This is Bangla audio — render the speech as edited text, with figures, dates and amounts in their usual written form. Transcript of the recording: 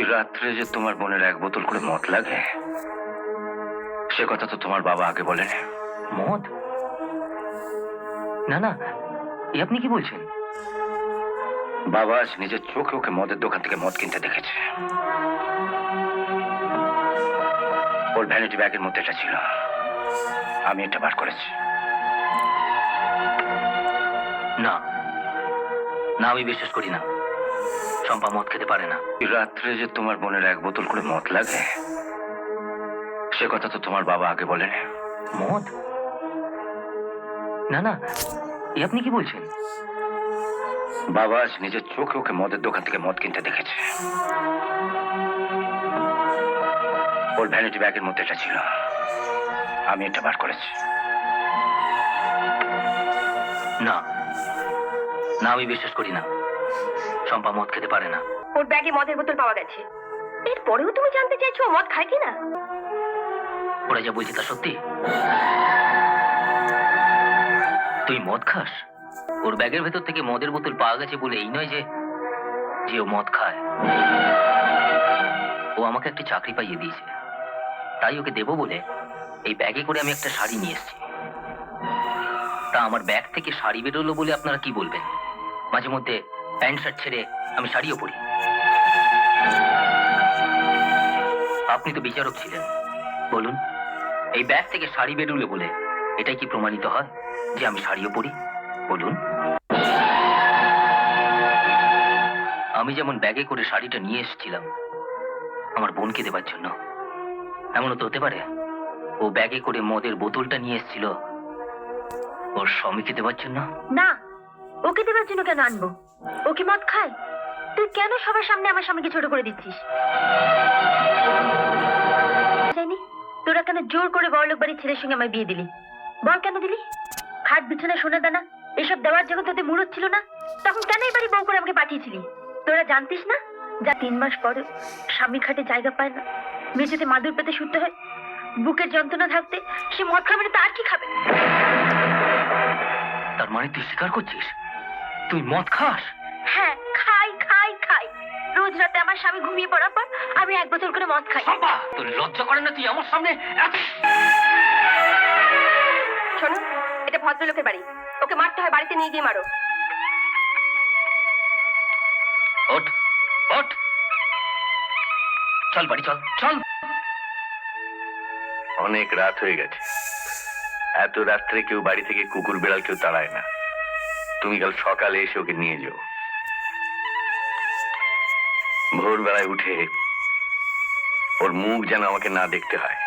রাত্রে যে তোমার বোনের এক বোতল করে মদ লাগে সে কথা তো তোমার বাবা আগে বলেন। মদ? না না, এ আপনি কি বলছেন? বাবা আজ নিজের চোখে ওকে মদের দোকান থেকে মদ কিনতে দেখেছে। ওর ভ্যানিটি ব্যাগের মধ্যে এটা ছিল, আমি এটা বার করেছি। না না, আমি বিশ্বাস করি না। শম্পা মদ খেতে পারে না। রাত্রে যে তোমার বোনের এক বোতল করে মদ লাগে সে কথা তো তোমার বাবা আগে বলেন। মদ? না না, এ আপনি কি বলছেন? বাবা আজ নিজের চোখে ওকে মদের দোকান থেকে মদ কিনতে দেখেছে। ওর ভ্যানিটি ব্যাগের মধ্যে এটা ছিল, আমি এটা বার করেছি। না না, আমি বিশ্বাস করি না। শম্পা মদ খেতে পারে না। ওর ব্যাগে মদের বোতল পাওয়া গেছে, এরপরেও তুমি জানতে চাইছো ও মদ খায় কিনা? ওরা যা বলছে তা সত্যি? তুই মদ খাস? ওর ব্যাগের ভেতর থেকে মদের বোতল পাওয়া গেছে বলে এই নয় যে যে ও মদ খায়। ও আমাকে একটা চাকরি পাইয়ে দিয়েছে, তাই ওকে দেবো বলে এই ব্যাগে করে আমি একটা শাড়ি নিয়ে এসেছি। তা আমার ব্যাগ থেকে শাড়ি বেরোলো বলে আপনারা কি বলবেন? মাঝে মধ্যে প্যান্ট শার্ট ছেড়ে আমি শাড়িও পরি। আপনি তো বিচারক ছিলেন, বলুন এই ব্যাগ থেকে শাড়ি বেরোলো বলে এটাই কি প্রমাণিত হয় যে আমি শাড়িও পরি? বলুন। আমি যেমন ব্যাগে করে শাড়িটা নিয়ে এসেছিলাম আমার বোনকে দেবার জন্য, এমনও তো হতে পারে ও ব্যাগে করে মদের বোতলটা নিয়ে এসেছিল ওর স্বামীকে দেবার জন্য। না, ওকে দেবার জন্য কেন আনবো? ওকে মদ খায়? তুই কেন সবার সামনে আমার স্বামীকে ছোট করে দিচ্ছিস? জানি তোরা কেন জোর করে বড়লোক বাড়ির ছেলের সঙ্গে আমায় বিয়ে দিলি? বল কেন দিলি? খাট বিছানা সোনা দানা এসব দেওয়ার যখন তোদের মুরত ছিল না, তখন কেন এই বাড়ি বউ করে আমাকে পাঠিয়েছিলি? তোরা জানতিস না যা 3 মাস পরে স্বামী খাটে জায়গা পায় না, মেঝেতে মাদুর পেতে শুতে হয়, বুকের যন্ত্রণা থাকতে সে মদ খাবে না, তা আর কি খাবে? তার মানে তুই স্বীকার করছিস তুই মদ খাস? হ্যাঁ, খাই খাই খাই। রোজ রাতে আমার স্বামী ঘুমিয়ে পড়ার পর আমি 1 বোতল করে মদ খাই। বাবা, তোর লজ্জা করে না? তুই আমার সামনে শোনো, এটা ভদ্রলোকের বাড়ি, ওকে মারতে হয় বাড়িতে নিয়ে গিয়ে মারো। ওঠ ওঠ, চল বাড়ি চল চল। অনেক রাত হয়ে গেছে, এত রাত্রে কেউ বাড়ি থেকে কুকুর বেড়াল কেউ তাড়ায় না। তুমি কাল সকালে এসে ওকে নিয়ে যাও। ভোরবেলায় উঠে ওর মুখ যেন আমাকে না দেখতে হয়।